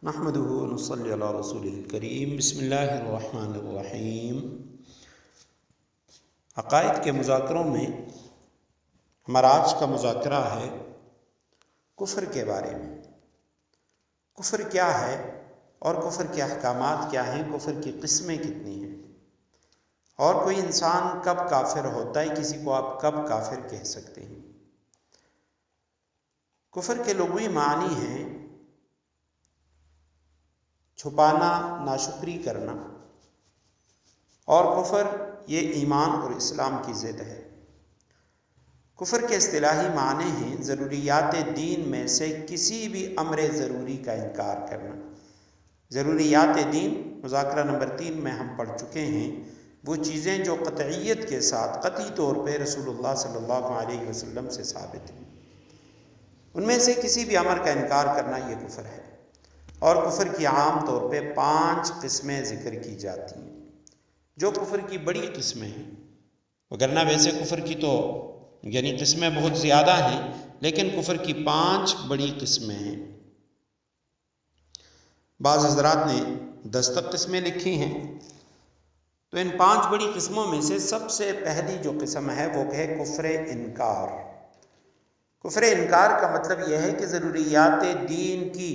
نحمده ونصلي علی رسوله الکریم۔ بسم اللہ الرحمن الرحیم۔ عقائد کے مذاکروں میں ہمارا آج کا مذاکرہ ہے کفر کے بارے میں۔ کفر کیا ہے اور کفر کے احکامات کیا ہیں، کفر کی قسمیں کتنی ہیں، اور کوئی انسان کب کافر ہوتا ہے، کسی کو آپ کب کافر کہہ سکتے ہیں۔ کفر کے لغوی معنی ہیں چھپانا، ناشکری کرنا، اور کفر یہ ایمان اور اسلام کی ضد ہے۔ کفر کے اصطلاحی معنی ہیں ضروریات دین میں سے کسی بھی امر ضروری کا انکار کرنا۔ ضروریات دین مذاکرہ نمبر 3 میں ہم پڑھ چکے ہیں، وہ چیزیں جو قطعیت کے ساتھ قطعی طور پہ رسول اللہ صلی اللہ علیہ وسلم سے ثابت ہیں، ان میں سے کسی بھی امر کا انکار کرنا یہ کفر ہے۔ اور کفر کی عام طور پہ 5 قسمیں ذکر کی جاتی ہیں، جو کفر کی بڑی قسمیں ہیں۔ وگرنہ ویسے کفر کی تو قسمیں بہت زیادہ ہیں، لیکن کفر کی 5 بڑی قسمیں ہیں۔ بعض حضرات نے 10 تک قسمیں لکھی ہیں، تو ان 5 بڑی قسموں میں سے سب سے پہلی جو قسم ہے وہ ہے کفر انکار۔ کفر انکار کا مطلب یہ ہے کہ ضروریات دین کی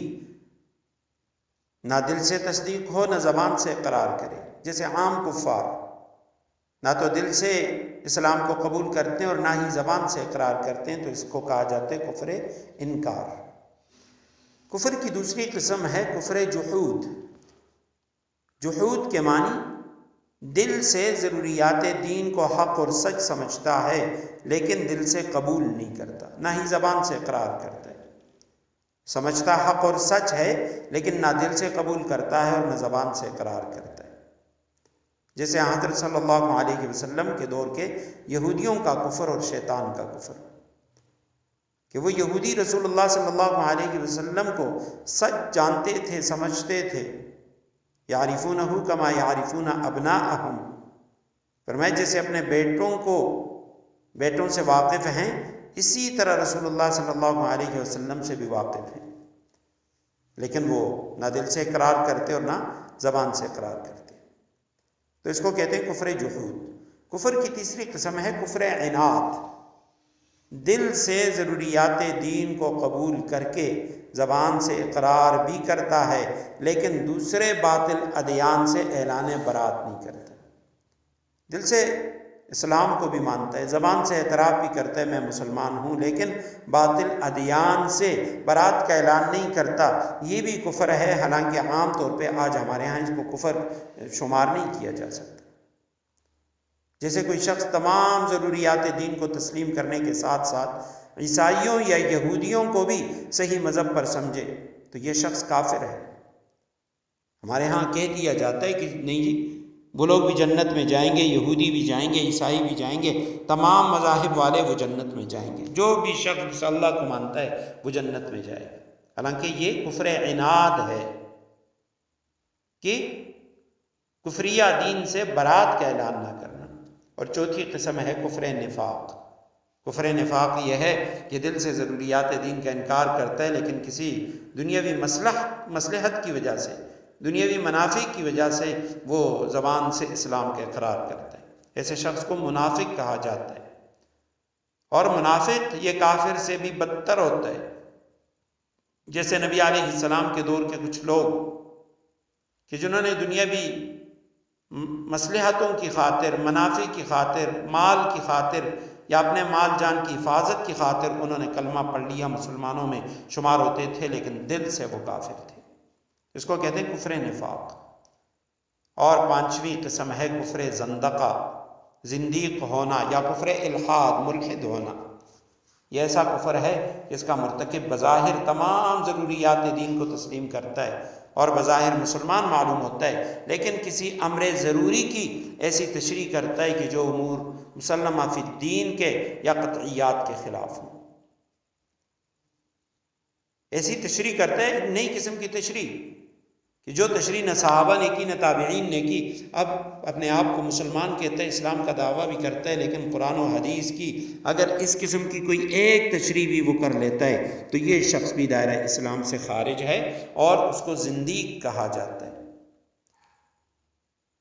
نہ دل سے تصدیق ہو، نہ زبان سے اقرار کرے۔ جیسے عام کفار نہ تو دل سے اسلام کو قبول کرتے ہیں اور نہ ہی زبان سے اقرار کرتے ہیں، تو اس کو کہا جاتا ہے کفر انکار۔ کفر کی دوسری قسم ہے کفر جحود۔ جحود کے معنی دل سے ضروریات دین کو حق اور سچ سمجھتا ہے، لیکن دل سے قبول نہیں کرتا، نہ ہی زبان سے اقرار کرتا ہے۔ سمجھتا حق اور سچ ہے، لیکن نہ دل سے قبول کرتا ہے اور نہ زبان سے اقرار کرتا ہے۔ جیسے حضرت صلی اللہ علیہ وسلم کے دور کے یہودیوں کا کفر اور شیطان کا کفر، کہ وہ یہودی رسول اللہ صلی اللہ علیہ وسلم کو سچ جانتے تھے، سمجھتے تھے۔ یعرفونہ کما یعرفون ابناءہم، فرمایا جیسے اپنے بیٹوں سے واقف ہیں، اسی طرح رسول اللہ صلی اللہ علیہ وسلم سے بھی واقف ہیں، لیکن وہ نہ دل سے اقرار کرتے اور نہ زبان سے اقرار کرتے۔ تو اس کو کہتے ہیں کفر جحود۔ کفر کی تیسری قسم ہے کفر عناد۔ دل سے ضروریات دین کو قبول کر کے زبان سے اقرار بھی کرتا ہے، لیکن دوسرے باطل ادیان سے اعلان برات نہیں کرتا۔ دل سے اسلام کو بھی مانتا ہے، زبان سے اعتراف بھی کرتا ہے میں مسلمان ہوں، لیکن باطل ادیان سے برات کا اعلان نہیں کرتا، یہ بھی کفر ہے۔ حالانکہ عام طور پہ آج ہمارے ہاں اس کو کفر شمار نہیں کیا جا سکتا۔ جیسے کوئی شخص تمام ضروریات دین کو تسلیم کرنے کے ساتھ ساتھ عیسائیوں یا یہودیوں کو بھی صحیح مذہب پر سمجھے، تو یہ شخص کافر ہے۔ ہمارے ہاں کہہ دیا جاتا ہے کہ نہیں جی، وہ لوگ بھی جنت میں جائیں گے، یہودی بھی جائیں گے، عیسائی بھی جائیں گے، تمام مذاہب والے وہ جنت میں جائیں گے، جو بھی شخص اللہ کو مانتا ہے وہ جنت میں جائے گا۔ حالانکہ یہ کفر عناد ہے کہ کفریہ دین سے برات کا اعلان نہ کرنا۔ اور چوتھی قسم ہے کفر نفاق۔ کفر نفاق یہ ہے کہ دل سے ضروریات دین کا انکار کرتا ہے، لیکن کسی دنیاوی مصلحت کی وجہ سے، دنیاوی منافع کی وجہ سے وہ زبان سے اسلام کا اقرار کرتا ہے۔ ایسے شخص کو منافق کہا جاتا ہے، اور منافق یہ کافر سے بھی بدتر ہوتا ہے۔ جیسے نبی علیہ السلام کے دور کے کچھ لوگ کہ جنہوں نے دنیاوی مصلحتوں کی خاطر، منافع کی خاطر، مال کی خاطر یا اپنے مال جان کی حفاظت کی خاطر انہوں نے کلمہ پڑھ لیا، مسلمانوں میں شمار ہوتے تھے، لیکن دل سے وہ کافر تھے۔ اس کو کہتے ہیں کفر نفاق۔ اور 5ویں قسم ہے کفر زندقہ، زندیق ہونا، یا کفر الحاد، ملحد ہونا۔ یہ ایسا کفر ہے جس کا مرتکب بظاہر تمام ضروریات دین کو تسلیم کرتا ہے اور بظاہر مسلمان معلوم ہوتا ہے، لیکن کسی امر ضروری کی ایسی تشریح کرتا ہے کہ جو امور مسلمہ فی الدین کے یا قطعیات کے خلاف ہوں۔ ایسی تشریح کرتا ہے، نئی قسم کی تشریح کہ جو تشریح نہ صحابہ نے کی نہ تابعین نے کی، اب اپنے آپ کو مسلمان کہتا ہے، اسلام کا دعویٰ بھی کرتا ہے، لیکن قرآن و حدیث کی اگر اس قسم کی کوئی ایک تشریح بھی وہ کر لیتا ہے تو یہ شخص بھی دائرہ اسلام سے خارج ہے اور اس کو زندیق کہا جاتا ہے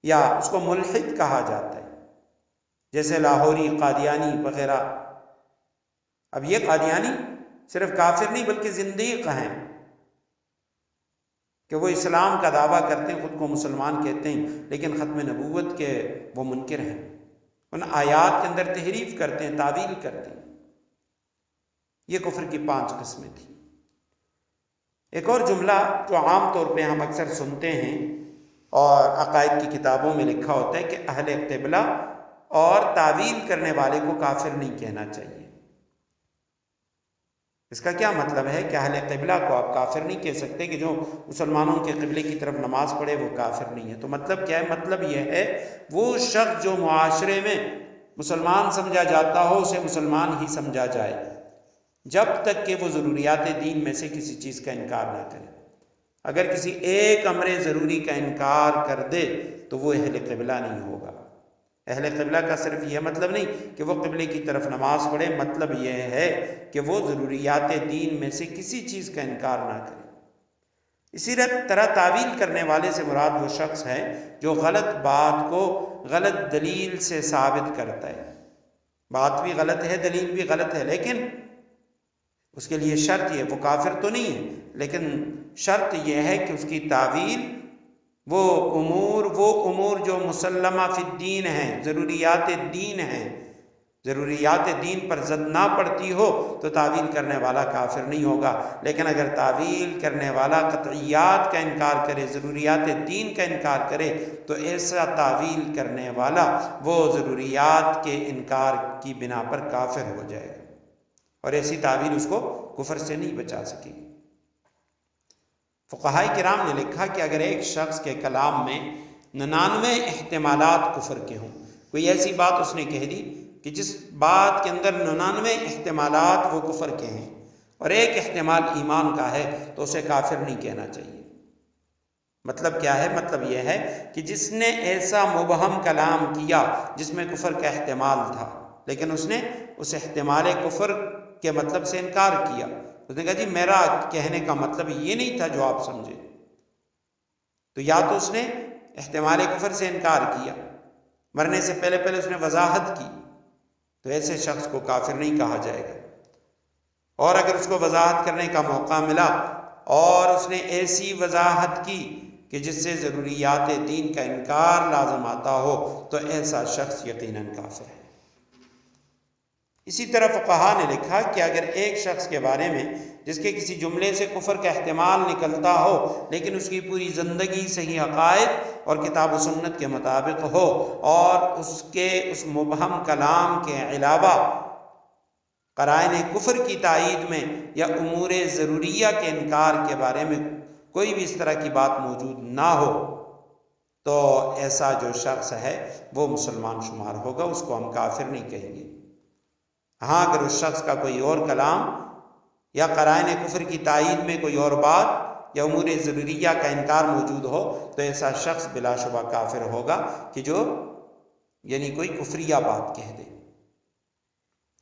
یا اس کو ملحد کہا جاتا ہے، جیسے لاہوری، قادیانی وغیرہ۔ اب یہ قادیانی صرف کافر نہیں بلکہ زندیق ہیں کہ وہ اسلام کا دعویٰ کرتے ہیں، خود کو مسلمان کہتے ہیں، لیکن ختم نبوت کے وہ منکر ہیں، ان آیات کے اندر تحریف کرتے ہیں، تعویل کرتے ہیں۔ یہ کفر کی 5 قسمیں تھیں۔ ایک اور جملہ جو عام طور پہ ہم اکثر سنتے ہیں اور عقائد کی کتابوں میں لکھا ہوتا ہے کہ اہل قبلہ اور تعویل کرنے والے کو کافر نہیں کہنا چاہیے۔ اس کا کیا مطلب ہے کہ اہل قبلہ کو آپ کافر نہیں کہہ سکتے، کہ جو مسلمانوں کے قبلے کی طرف نماز پڑھے وہ کافر نہیں ہے؟ تو مطلب کیا ہے؟ مطلب یہ ہے وہ شخص جو معاشرے میں مسلمان سمجھا جاتا ہو اسے مسلمان ہی سمجھا جائے جب تک کہ وہ ضروریات دین میں سے کسی چیز کا انکار نہ کرے۔ اگر کسی ایک امر ضروری کا انکار کر دے تو وہ اہل قبلہ نہیں ہوگا۔ اہل قبلہ کا صرف یہ مطلب نہیں کہ وہ قبلے کی طرف نماز پڑھے، مطلب یہ ہے کہ وہ ضروریات دین میں سے کسی چیز کا انکار نہ کرے۔ اسی طرح تعویل کرنے والے سے مراد وہ شخص ہے جو غلط بات کو غلط دلیل سے ثابت کرتا ہے۔ بات بھی غلط ہے، دلیل بھی غلط ہے، لیکن اس کے لیے شرط یہ، وہ کافر تو نہیں ہے لیکن شرط یہ ہے کہ اس کی تعویل وہ امور جو مسلمہ فی الدین ہیں، ضروریات دین ہیں، ضروریات دین پر زد نہ پڑتی ہو تو تعویل کرنے والا کافر نہیں ہوگا۔ لیکن اگر تعویل کرنے والا قطعیات کا انکار کرے، ضروریات دین کا انکار کرے، تو ایسا تعویل کرنے والا وہ ضروریات کے انکار کی بنا پر کافر ہو جائے گا، اور ایسی تعویل اس کو کفر سے نہیں بچا سکے گی۔ فقہائے کرام نے لکھا کہ اگر ایک شخص کے کلام میں 99 احتمالات کفر کے ہوں، کوئی ایسی بات اس نے کہہ دی کہ جس بات کے اندر 99 احتمالات وہ کفر کے ہیں اور ایک احتمال ایمان کا ہے، تو اسے کافر نہیں کہنا چاہیے۔ مطلب کیا ہے؟ مطلب یہ ہے کہ جس نے ایسا مبہم کلام کیا جس میں کفر کا احتمال تھا، لیکن اس نے اس احتمال کفر کے مطلب سے انکار کیا، اس نے کہا جی میرا کہنے کا مطلب یہ نہیں تھا جو آپ سمجھے، تو یا تو اس نے احتمال کفر سے انکار کیا، مرنے سے پہلے اس نے وضاحت کی، تو ایسے شخص کو کافر نہیں کہا جائے گا۔ اور اگر اس کو وضاحت کرنے کا موقع ملا اور اس نے ایسی وضاحت کی کہ جس سے ضروریات دین کا انکار لازم آتا ہو، تو ایسا شخص یقیناً کافر ہے۔ اسی طرح فقہا نے لکھا کہ اگر ایک شخص کے بارے میں جس کے کسی جملے سے کفر کا احتمال نکلتا ہو لیکن اس کی پوری زندگی صحیح عقائد اور کتاب و سنت کے مطابق ہو، اور اس کے اس مبہم کلام کے علاوہ قرائن کفر کی تائید میں یا امور ضروریہ کے انکار کے بارے میں کوئی بھی اس طرح کی بات موجود نہ ہو، تو ایسا جو شخص ہے وہ مسلمان شمار ہوگا، اس کو ہم کافر نہیں کہیں گے۔ ہاں اگر اس شخص کا کوئی اور کلام یا قرائن کفر کی تائید میں کوئی اور بات یا امور ضروریہ کا انکار موجود ہو، تو ایسا شخص بلا شبہ کافر ہوگا کہ جو یعنی کوئی کفریہ بات کہہ دے۔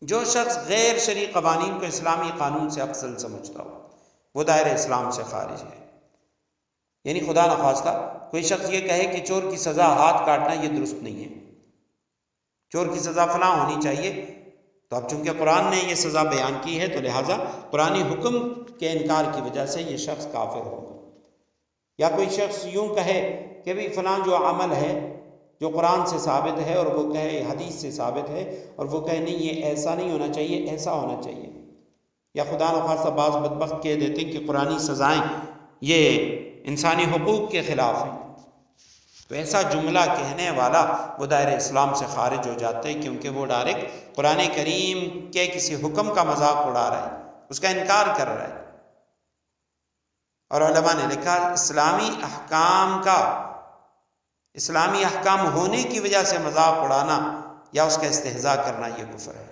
جو شخص غیر شرعی قوانین کو اسلامی قانون سے افضل سمجھتا ہو وہ دائرہ اسلام سے خارج ہے۔ یعنی خدا نخواستہ کوئی شخص یہ کہے کہ چور کی سزا ہاتھ کاٹنا یہ درست نہیں ہے، چور کی سزا فلاں ہونی چاہیے، تو اب چونکہ قرآن نے یہ سزا بیان کی ہے تو لہٰذا قرآنی حکم کے انکار کی وجہ سے یہ شخص کافر ہوگا۔ یا کوئی شخص یوں کہے کہ بھی فلاں جو عمل ہے جو قرآن سے ثابت ہے اور وہ کہے حدیث سے ثابت ہے، اور وہ کہے نہیں یہ ایسا نہیں ہونا چاہیے، ایسا ہونا چاہیے، یا خدا نخواستہ بعض بدبخت کہہ دیتے ہیں کہ قرآنی سزائیں یہ انسانی حقوق کے خلاف ہیں، تو ایسا جملہ کہنے والا وہ دائرہ اسلام سے خارج ہو جاتا ہے، کیونکہ وہ ڈائریکٹ قرآن کریم کے کسی حکم کا مذاق اڑا رہا ہے، اس کا انکار کر رہا ہے۔ اور علماء نے لکھا اسلامی احکام ہونے کی وجہ سے مذاق اڑانا یا اس کا استہزاء کرنا یہ کفر ہے۔